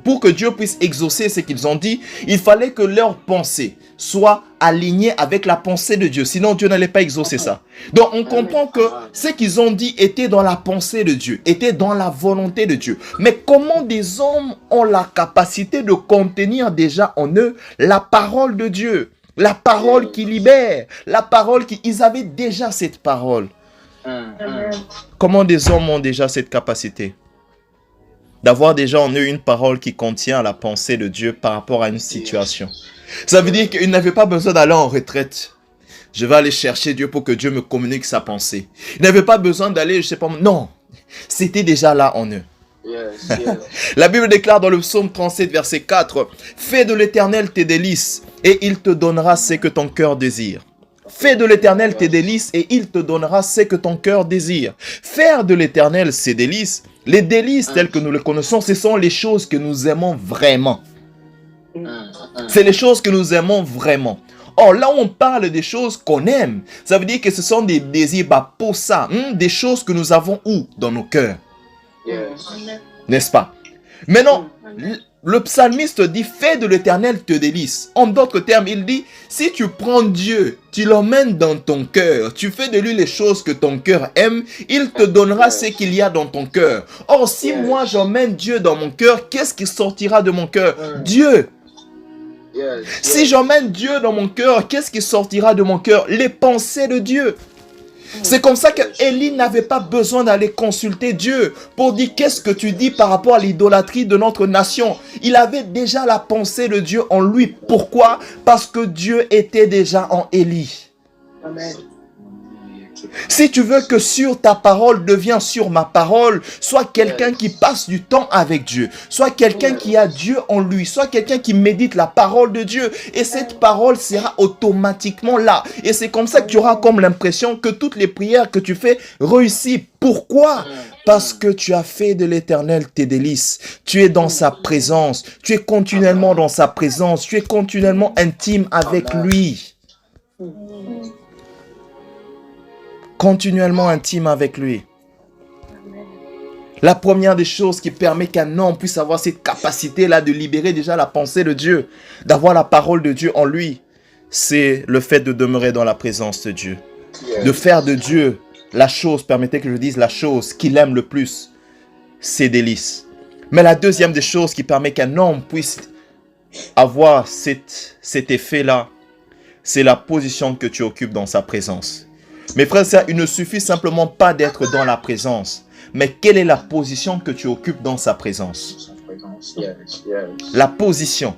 pour que Dieu puisse exaucer ce qu'ils ont dit, il fallait que leur pensée soit alignée avec la pensée de Dieu. Sinon, Dieu n'allait pas exaucer ça. Donc, on comprend que ce qu'ils ont dit était dans la pensée de Dieu, était dans la volonté de Dieu. Mais comment des hommes ont la capacité de contenir déjà en eux la parole de Dieu, la parole qui libère, la parole qui... Ils avaient déjà cette parole. Comment des hommes ont déjà cette capacité d'avoir déjà en eux une parole qui contient la pensée de Dieu par rapport à une situation? Ça veut dire qu'ils n'avaient pas besoin d'aller en retraite. Je vais aller chercher Dieu pour que Dieu me communique sa pensée. Ils n'avaient pas besoin d'aller, je sais pas, non. C'était déjà là en eux. Yes, yes. La Bible déclare dans le psaume 37, verset 4, « Fais de l'Éternel tes délices, et il te donnera ce que ton cœur désire. » Fais de l'Éternel tes délices, et il te donnera ce que ton cœur désire. Faire de l'Éternel ses délices, les délices telles que nous les connaissons, ce sont les choses que nous aimons vraiment. C'est les choses que nous aimons vraiment. Or, là où on parle des choses qu'on aime, ça veut dire que ce sont des désirs pour ça, des choses que nous avons où? Dans nos cœurs. Yes. N'est-ce pas? Maintenant, le psalmiste dit, fais de l'Éternel tes délices. En d'autres termes, il dit, si tu prends Dieu, tu l'emmènes dans ton cœur, tu fais de lui les choses que ton cœur aime, il te donnera ce qu'il y a dans ton cœur. Or, si moi j'emmène Dieu dans mon cœur, qu'est-ce qui sortira de mon cœur? Dieu. Yes. Si j'emmène Dieu dans mon cœur, qu'est-ce qui sortira de mon cœur? Les pensées de Dieu. C'est comme ça que Élie n'avait pas besoin d'aller consulter Dieu pour dire qu'est-ce que tu dis par rapport à l'idolâtrie de notre nation. Il avait déjà la pensée de Dieu en lui. Pourquoi? Parce que Dieu était déjà en Élie. Amen. Si tu veux que sur ta parole devienne sur ma parole, sois quelqu'un qui passe du temps avec Dieu, soit quelqu'un qui a Dieu en lui, soit quelqu'un qui médite la parole de Dieu, et cette parole sera automatiquement là. Et c'est comme ça que tu auras comme l'impression que toutes les prières que tu fais réussissent. Pourquoi? Parce que tu as fait de l'Éternel tes délices. Tu es dans sa présence, tu es continuellement dans sa présence, tu es continuellement intime avec lui. Continuellement intime avec lui. La première des choses qui permet qu'un homme puisse avoir cette capacité-là de libérer déjà la pensée de Dieu, d'avoir la parole de Dieu en lui, c'est le fait de demeurer dans la présence de Dieu. De faire de Dieu la chose, permettez que je dise la chose qu'il aime le plus, ses délices. Mais la deuxième des choses qui permet qu'un homme puisse avoir cet effet-là, c'est la position que tu occupes dans sa présence. Mes frères et sœurs, il ne suffit simplement pas d'être dans la présence. Mais quelle est la position que tu occupes dans sa présence? La position.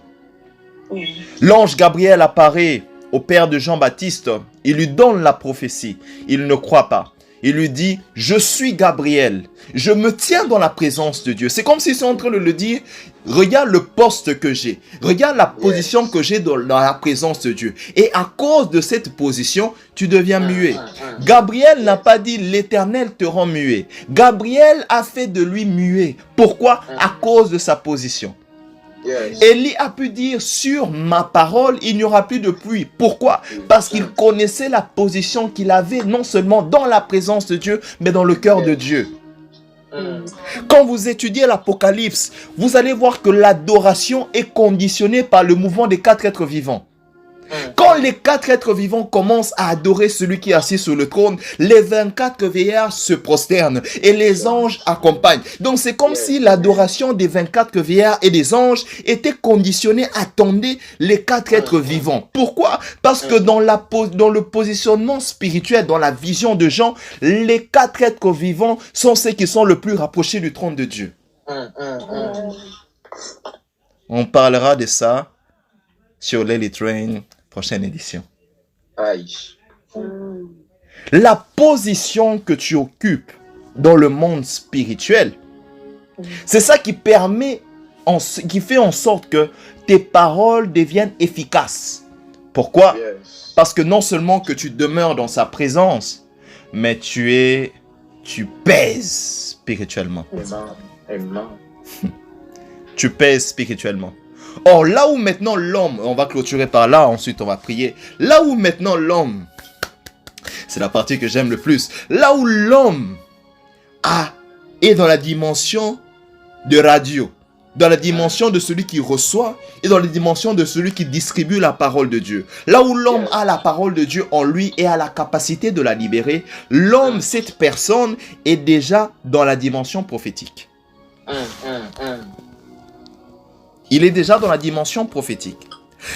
L'ange Gabriel apparaît au père de Jean-Baptiste. Il lui donne la prophétie. Il ne croit pas. Il lui dit, je suis Gabriel. Je me tiens dans la présence de Dieu. C'est comme s'ils sont en train de le dire, regarde le poste que j'ai. Regarde la position que j'ai dans la présence de Dieu. Et à cause de cette position, tu deviens muet. Gabriel n'a pas dit, l'Éternel te rend muet. Gabriel a fait de lui muet. Pourquoi? À cause de sa position. Élie a pu dire, sur ma parole, il n'y aura plus de pluie. Pourquoi? Parce qu'il connaissait la position qu'il avait, non seulement dans la présence de Dieu, mais dans le cœur de Dieu. Quand vous étudiez l'Apocalypse, vous allez voir que l'adoration est conditionnée par le mouvement des 4 êtres vivants. Quand les 4 êtres vivants commencent à adorer celui qui est assis sur le trône, les 24 vieillards se prosternent et les anges accompagnent. Donc c'est comme si l'adoration des 24 vieillards et des anges était conditionnée à attendre les 4 êtres vivants. Pourquoi? Parce que dans le positionnement spirituel, dans la vision de Jean, les 4 êtres vivants sont ceux qui sont le plus rapprochés du trône de Dieu. On parlera de ça sur Lely Train, prochaine édition. La position que tu occupes dans le monde spirituel, c'est ça qui permet, qui fait en sorte que tes paroles deviennent efficaces. Pourquoi? Parce que non seulement que tu demeures dans sa présence, mais tu pèses spirituellement. Tu pèses spirituellement. Or, là où maintenant l'homme, on va clôturer par là, ensuite on va prier. Là où maintenant l'homme, c'est la partie que j'aime le plus. Là où l'homme est dans la dimension de radio, dans la dimension de celui qui reçoit et dans la dimension de celui qui distribue la parole de Dieu. Là où l'homme a la parole de Dieu en lui et a la capacité de la libérer, l'homme, cette personne, est déjà dans la dimension prophétique. Il est déjà dans la dimension prophétique.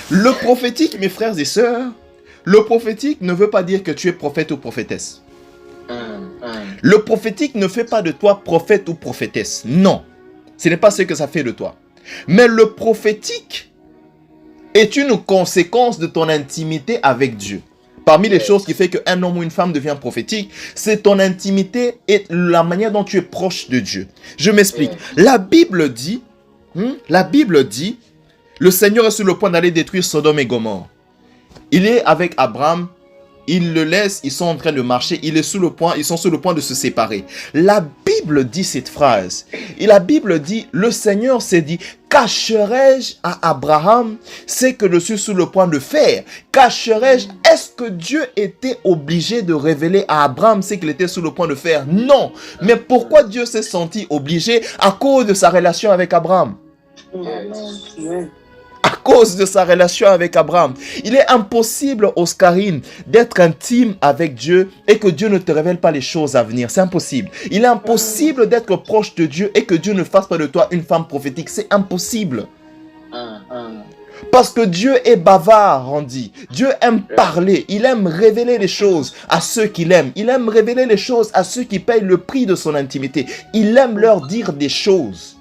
Le prophétique, mes frères et sœurs, le prophétique ne veut pas dire que tu es prophète ou prophétesse. Le prophétique ne fait pas de toi prophète ou prophétesse. Non, ce n'est pas ce que ça fait de toi. Mais le prophétique est une conséquence de ton intimité avec Dieu. Parmi les choses qui fait qu'un homme ou une femme devient prophétique, c'est ton intimité et la manière dont tu es proche de Dieu. Je m'explique. La Bible dit, le Seigneur est sur le point d'aller détruire Sodome et Gomorrhe. Il est avec Abraham, il le laisse, ils sont en train de marcher, ils sont sur le point de se séparer. La Bible dit cette phrase. Et la Bible dit, le Seigneur s'est dit, cacherai-je à Abraham ce que je suis sur le point de faire? Cacherai-je? Est-ce que Dieu était obligé de révéler à Abraham ce qu'il était sur le point de faire? Non. Mais pourquoi Dieu s'est senti obligé? À cause de sa relation avec Abraham. À cause de sa relation avec Abraham. Il est impossible, Oscarine, d'être intime avec Dieu et que Dieu ne te révèle pas les choses à venir. C'est impossible. Il est impossible d'être proche de Dieu et que Dieu ne fasse pas de toi une femme prophétique. C'est impossible. Parce que Dieu est bavard, on dit. Dieu aime parler. Il aime révéler les choses à ceux qu'il aime. Il aime révéler les choses à ceux qui payent le prix de son intimité. Il aime leur dire des choses.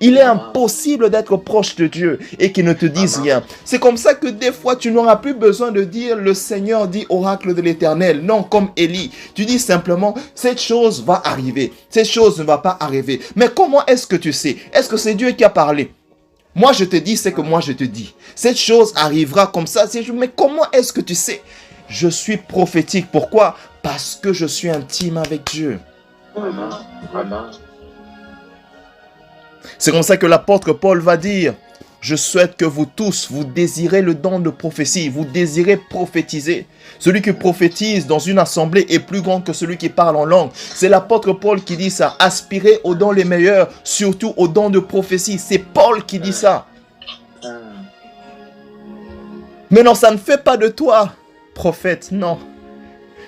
Il est impossible d'être proche de Dieu et qu'il ne te dise rien. C'est comme ça que des fois, tu n'auras plus besoin de dire « Le Seigneur dit oracle de l'Éternel ». Non, comme Élie. Tu dis simplement « Cette chose va arriver. Cette chose ne va pas arriver. » Mais comment est-ce que tu sais? Est-ce que c'est Dieu qui a parlé? Moi, je te dis, c'est que moi, je te dis. Cette chose arrivera comme ça. Mais comment est-ce que tu sais? Je suis prophétique. Pourquoi? Parce que je suis intime avec Dieu. C'est comme ça que l'apôtre Paul va dire, je souhaite que vous tous, vous désirez le don de prophétie, vous désirez prophétiser. Celui qui prophétise dans une assemblée est plus grand que celui qui parle en langue. C'est l'apôtre Paul qui dit ça, aspirez aux dons les meilleurs, surtout aux dons de prophétie. C'est Paul qui dit ça. Mais non, ça ne fait pas de toi prophète, non.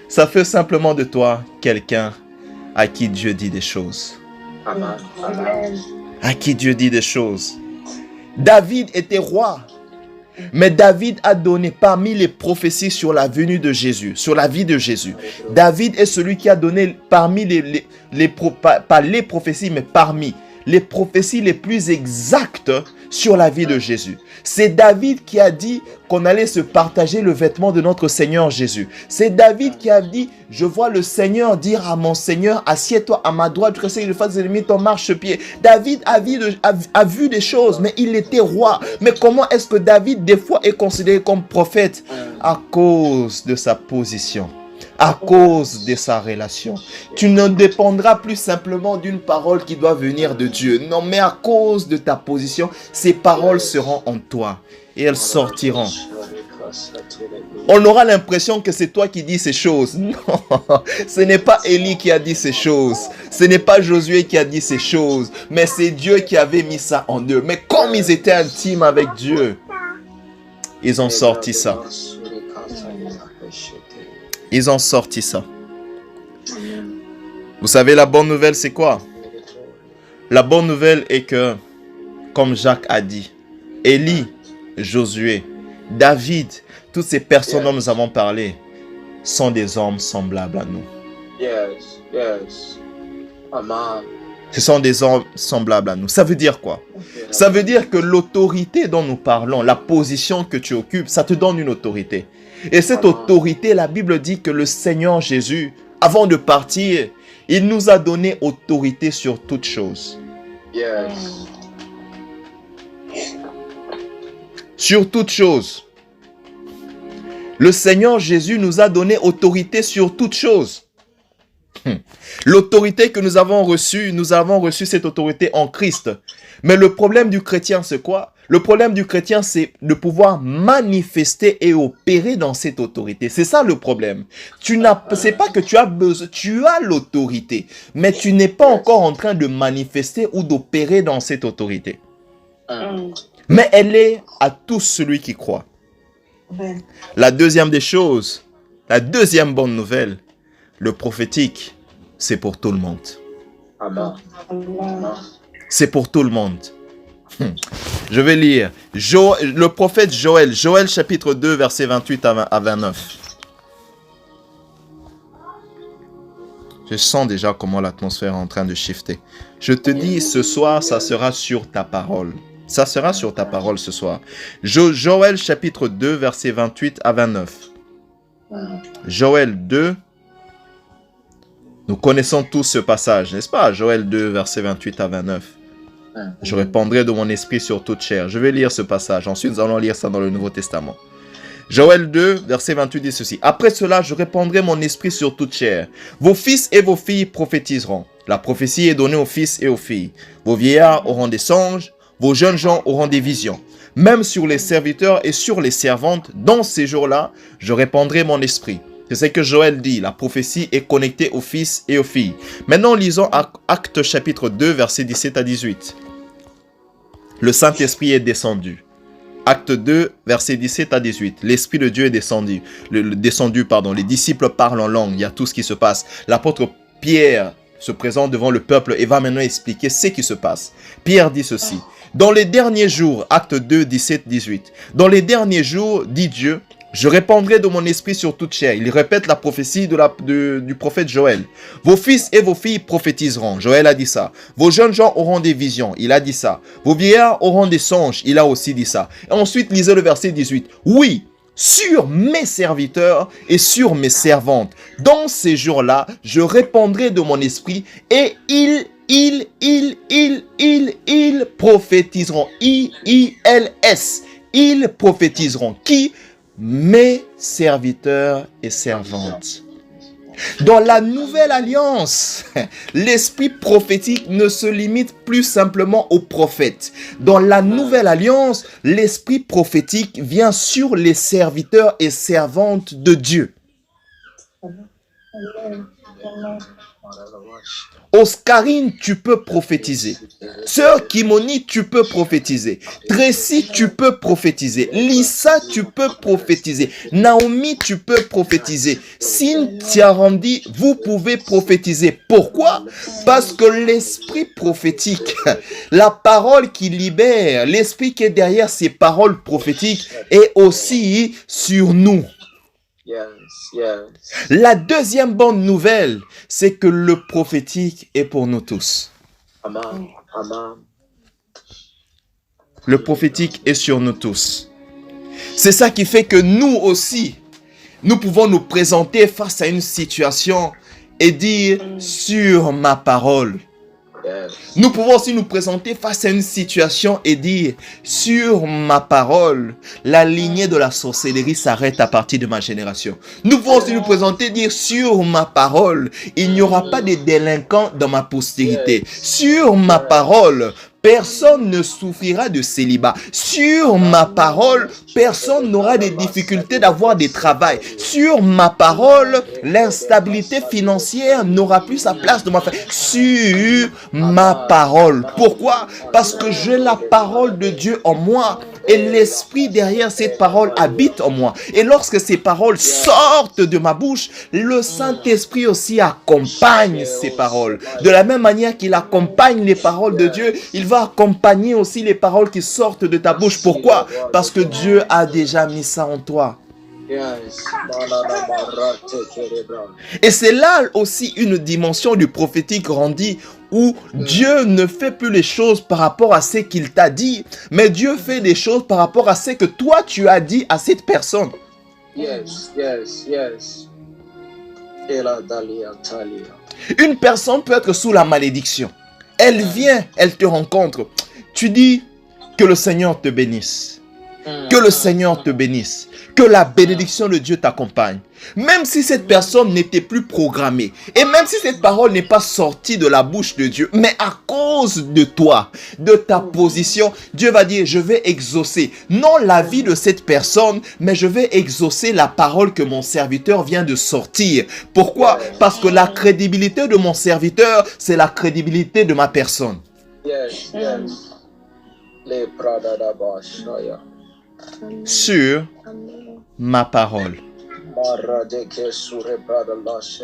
Ça fait simplement de toi quelqu'un à qui Dieu dit des choses. Amen. À qui Dieu dit des choses. David était roi. Mais David a donné parmi les prophéties sur la venue de Jésus, sur la vie de Jésus. David est celui qui a donné parmi pas les prophéties, mais parmi les prophéties les plus exactes sur la vie de Jésus. C'est David qui a dit qu'on allait se partager le vêtement de notre Seigneur Jésus. C'est David qui a dit, je vois le Seigneur dire à mon Seigneur, assieds-toi à ma droite, jusqu'à ce qu'il fasse des limites ton marchepied. David a vu des choses, mais il était roi. Mais comment est-ce que David, des fois, est considéré comme prophète? À cause de sa position. À cause de sa relation. Tu ne dépendras plus simplement d'une parole qui doit venir de Dieu. Non, mais à cause de ta position, ces paroles seront en toi et elles sortiront. On aura l'impression que c'est toi qui dis ces choses. Non, ce n'est pas Élie qui a dit ces choses. Ce n'est pas Josué qui a dit ces choses. Mais c'est Dieu qui avait mis ça en eux. Mais comme ils étaient intimes avec Dieu, ils ont sorti ça. Ils ont sorti ça. Vous savez, la bonne nouvelle, c'est quoi? La bonne nouvelle est que, comme Jacques a dit, Élie, Josué, David, toutes ces personnes dont nous avons parlé, sont des hommes semblables à nous. Amen. Ce sont des hommes semblables à nous. Ça veut dire quoi? Ça veut dire que l'autorité dont nous parlons, la position que tu occupes, ça te donne une autorité. Et cette autorité, la Bible dit que le Seigneur Jésus, avant de partir, il nous a donné autorité sur toutes choses. Sur toutes choses. Le Seigneur Jésus nous a donné autorité sur toutes choses. L'autorité que nous avons reçue cette autorité en Christ. Mais le problème du chrétien, c'est quoi? Le problème du chrétien, c'est de pouvoir manifester et opérer dans cette autorité. C'est ça le problème. C'est pas que tu as besoin, tu as l'autorité, mais tu n'es pas encore en train de manifester ou d'opérer dans cette autorité. Mais elle est à tout celui qui croit. La deuxième des choses, la deuxième bonne nouvelle, le prophétique, c'est pour tout le monde. C'est pour tout le monde. Je vais lire le prophète Joël, Joël chapitre 2, versets 28 à 29. Je sens déjà comment l'atmosphère est en train de shifter. Je te dis, ce soir, ça sera sur ta parole. Ça sera sur ta parole ce soir. Joël chapitre 2, versets 28 à 29. Joël 2. Nous connaissons tous ce passage, n'est-ce pas? Joël 2, versets 28 à 29. Je répandrai de mon esprit sur toute chair. Je vais lire ce passage. Ensuite, nous allons lire ça dans le Nouveau Testament. Joël 2, verset 28 dit ceci. Après cela, je répandrai mon esprit sur toute chair. Vos fils et vos filles prophétiseront. La prophétie est donnée aux fils et aux filles. Vos vieillards auront des songes. Vos jeunes gens auront des visions. Même sur les serviteurs et sur les servantes, dans ces jours-là, je répandrai mon esprit. C'est ce que Joël dit. La prophétie est connectée aux fils et aux filles. Maintenant, lisons Actes chapitre 2, versets 17 à 18. Le Saint-Esprit est descendu. Acte 2, versets 17 à 18. L'Esprit de Dieu est descendu. Les disciples parlent en langue. Il y a tout ce qui se passe. L'apôtre Pierre se présente devant le peuple et va maintenant expliquer ce qui se passe. Pierre dit ceci. Dans les derniers jours, Acte 2, 17, 18. Dans les derniers jours, dit Dieu, je répandrai de mon esprit sur toute chair. Il répète la prophétie du prophète Joël. Vos fils et vos filles prophétiseront. Joël a dit ça. Vos jeunes gens auront des visions. Il a dit ça. Vos vieillards auront des songes. Il a aussi dit ça. Et ensuite, lisez le verset 18. Oui, sur mes serviteurs et sur mes servantes. Dans ces jours-là, je répandrai de mon esprit et ils prophétiseront. I-I-L-S. Ils prophétiseront. Qui? Mes serviteurs et servantes. Dans la nouvelle alliance, l'esprit prophétique ne se limite plus simplement aux prophètes. Dans la nouvelle alliance, l'esprit prophétique vient sur les serviteurs et servantes de Dieu. Oscarine, tu peux prophétiser. Sœur Kimoni, tu peux prophétiser. Tracy, tu peux prophétiser. Lisa, tu peux prophétiser. Naomi, tu peux prophétiser. Cynthia Randy, vous pouvez prophétiser. Pourquoi? Parce que l'esprit prophétique, la parole qui libère, l'esprit qui est derrière ces paroles prophétiques est aussi sur nous. La deuxième bonne nouvelle, c'est que le prophétique est pour nous tous. Le prophétique est sur nous tous. C'est ça qui fait que nous aussi, nous pouvons nous présenter face à une situation et dire sur ma parole. Nous pouvons aussi nous présenter face à une situation et dire sur ma parole, la lignée de la sorcellerie s'arrête à partir de ma génération. Nous pouvons aussi nous présenter et dire sur ma parole, il n'y aura pas de délinquants dans ma postérité. Sur ma parole, personne ne souffrira de célibat. Sur ma parole, personne n'aura des difficultés d'avoir des travails. Sur ma parole, l'instabilité financière n'aura plus sa place dans ma famille. Sur ma parole. Pourquoi? Parce que j'ai la parole de Dieu en moi. Et l'esprit derrière cette parole habite en moi. Et lorsque ces paroles sortent de ma bouche, le Saint-Esprit aussi accompagne ces paroles. De la même manière qu'il accompagne les paroles de Dieu, il va accompagner aussi les paroles qui sortent de ta bouche. Pourquoi? Parce que Dieu a déjà mis ça en toi. Et c'est là aussi une dimension du prophétique rendue où Dieu ne fait plus les choses par rapport à ce qu'il t'a dit, mais Dieu fait des choses par rapport à ce que toi tu as dit à cette personne. Une personne peut être sous la malédiction. Elle vient, elle te rencontre. Tu dis que le Seigneur te bénisse. Que le Seigneur te bénisse. Que la bénédiction de Dieu t'accompagne. Même si cette personne n'était plus programmée. Et même si cette parole n'est pas sortie de la bouche de Dieu. Mais à cause de toi, de ta position, Dieu va dire, je vais exaucer. Non la vie de cette personne, mais je vais exaucer la parole que mon serviteur vient de sortir. Pourquoi? Parce que la crédibilité de mon serviteur, c'est la crédibilité de ma personne. Sur ma parole.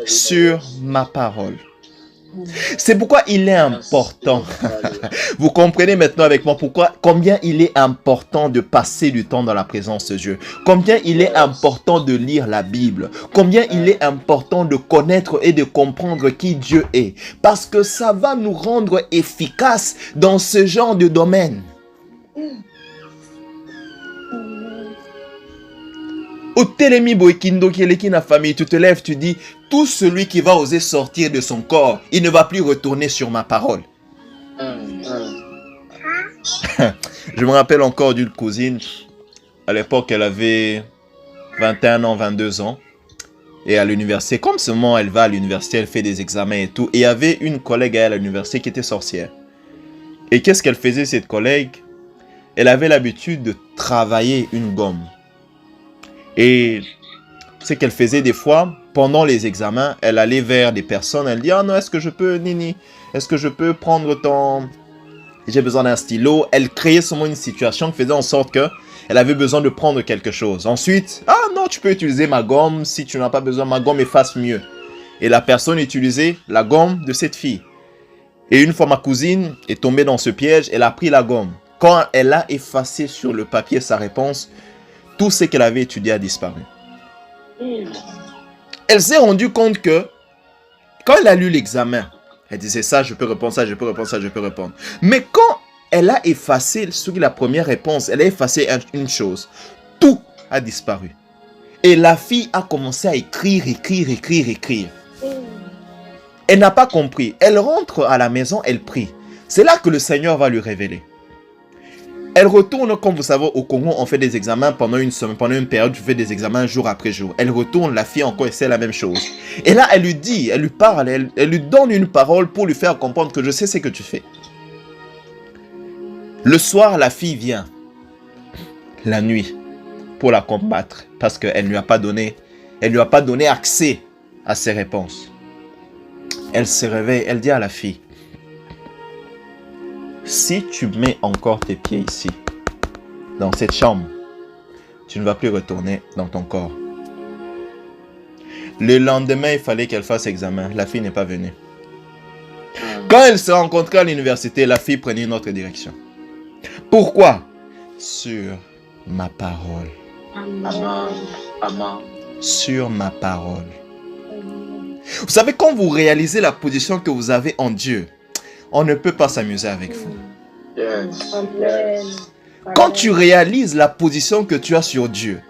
Sur ma parole. C'est pourquoi il est important. Vous comprenez maintenant avec moi combien il est important de passer du temps dans la présence de Dieu. Combien il est important de lire la Bible. Combien il est important de connaître et de comprendre qui Dieu est. Parce que ça va nous rendre efficaces dans ce genre de domaine. Au telemi boekindo qui na famille, tu te lèves, tu dis, tout celui qui va oser sortir de son corps, il ne va plus retourner sur ma parole. Je me rappelle encore d'une cousine, à l'époque elle avait 21 ans, 22 ans, et à l'université, comme ce moment elle va à l'université, elle fait des examens et tout, et il y avait une collègue à elle à l'université qui était sorcière. Et qu'est-ce qu'elle faisait cette collègue? Elle avait l'habitude de travailler une gomme. Et ce qu'elle faisait des fois, pendant les examens, elle allait vers des personnes, elle dit « Ah non, est-ce que je peux, Nini, est-ce que je peux prendre ton... J'ai besoin d'un stylo. » Elle créait seulement une situation qui faisait en sorte que elle avait besoin de prendre quelque chose. Ensuite, « Ah non, tu peux utiliser ma gomme, si tu n'as pas besoin, ma gomme efface mieux. » Et la personne utilisait la gomme de cette fille. Et une fois ma cousine est tombée dans ce piège, elle a pris la gomme. Quand elle a effacé sur le papier sa réponse, tout ce qu'elle avait étudié a disparu. Elle s'est rendue compte que quand elle a lu l'examen, elle disait ça, je peux répondre ça, je peux répondre ça, je peux répondre. Mais quand elle a effacé sur la première réponse, elle a effacé une chose. Tout a disparu. Et la fille a commencé à écrire. Elle n'a pas compris. Elle rentre à la maison, elle prie. C'est là que le Seigneur va lui révéler. Elle retourne, comme vous savez, au Congo, on fait des examens pendant une semaine, pendant une période, tu fais des examens jour après jour. Elle retourne, la fille encore essaie la même chose. Et là, elle lui dit, elle lui parle, elle lui donne une parole pour lui faire comprendre que je sais ce que tu fais. Le soir, la fille vient, la nuit, pour la combattre, parce qu'elle ne lui a pas donné accès à ses réponses. Elle se réveille, elle dit à la fille, si tu mets encore tes pieds ici, dans cette chambre, tu ne vas plus retourner dans ton corps. Le lendemain, il fallait qu'elle fasse examen. La fille n'est pas venue. Quand elle se rencontrait à l'université, la fille prenait une autre direction. Pourquoi? Sur ma parole. Sur ma parole. Vous savez, quand vous réalisez la position que vous avez en Dieu, on ne peut pas s'amuser avec vous. Quand tu réalises la position que tu as sur Dieu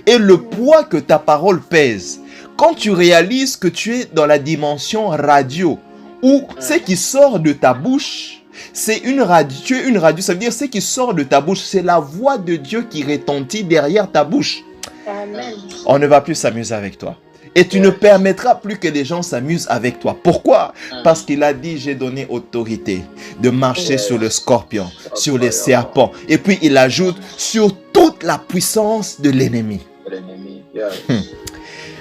et le poids que ta parole pèse, quand tu réalises que tu es dans la dimension radio, où ce qui sort de ta bouche, c'est une radio, tu es une radio, ça veut dire ce qui sort de ta bouche, c'est la voix de Dieu qui retentit derrière ta bouche. Amen. On ne va plus s'amuser avec toi. Et tu ne permettras plus que les gens s'amusent avec toi. Pourquoi? Parce qu'il a dit, j'ai donné autorité de marcher sur le scorpion, sur les serpents. Et puis il ajoute, sur toute la puissance de l'ennemi.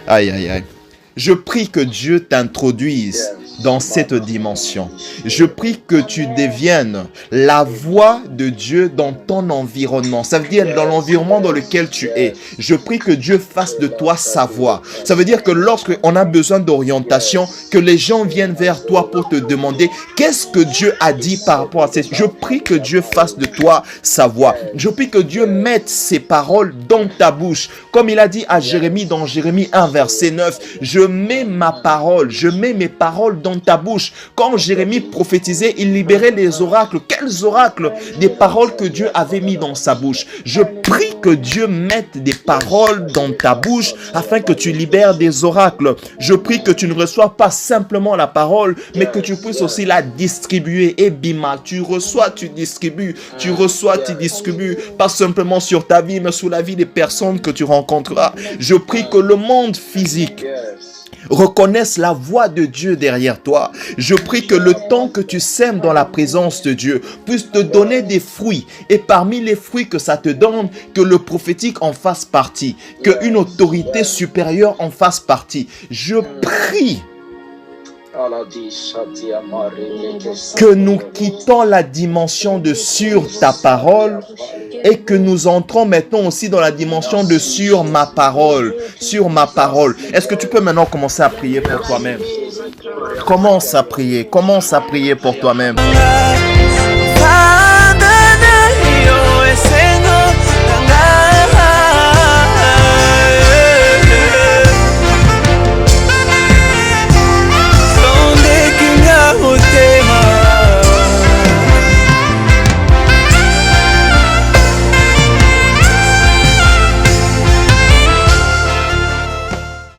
Aïe, aïe, aïe. Je prie que Dieu t'introduise dans cette dimension. Je prie que tu deviennes la voix de Dieu dans ton environnement. Ça veut dire dans l'environnement dans lequel tu es. Je prie que Dieu fasse de toi sa voix. Ça veut dire que lorsqu'on a besoin d'orientation, que les gens viennent vers toi pour te demander qu'est-ce que Dieu a dit par rapport à ça. Je prie que Dieu fasse de toi sa voix. Je prie que Dieu mette ses paroles dans ta bouche. Comme il a dit à Jérémie dans Jérémie 1 verset 9, je mets ma parole, je mets mes paroles dans ta bouche. Quand Jérémie prophétisait, il libérait les oracles. Quels oracles? Des paroles que Dieu avait mis dans sa bouche. Je prie que Dieu mette des paroles dans ta bouche afin que tu libères des oracles. Je prie que tu ne reçois pas simplement la parole, mais que tu puisses aussi la distribuer. Et bima, tu reçois, tu distribues. Tu reçois, tu distribues. Pas simplement sur ta vie, mais sur la vie des personnes que tu rencontreras. Je prie que le monde physique reconnaisse la voix de Dieu derrière toi. Je prie que le temps que tu sèmes dans la présence de Dieu puisse te donner des fruits. Et parmi les fruits que ça te donne, que le prophétique en fasse partie. Que une autorité supérieure en fasse partie. Je prie que nous quittons la dimension de sur ta parole et que nous entrons maintenant aussi dans la dimension de sur ma parole. Sur ma parole. Est-ce que tu peux maintenant commencer à prier pour toi-même? Commence à prier pour toi-même.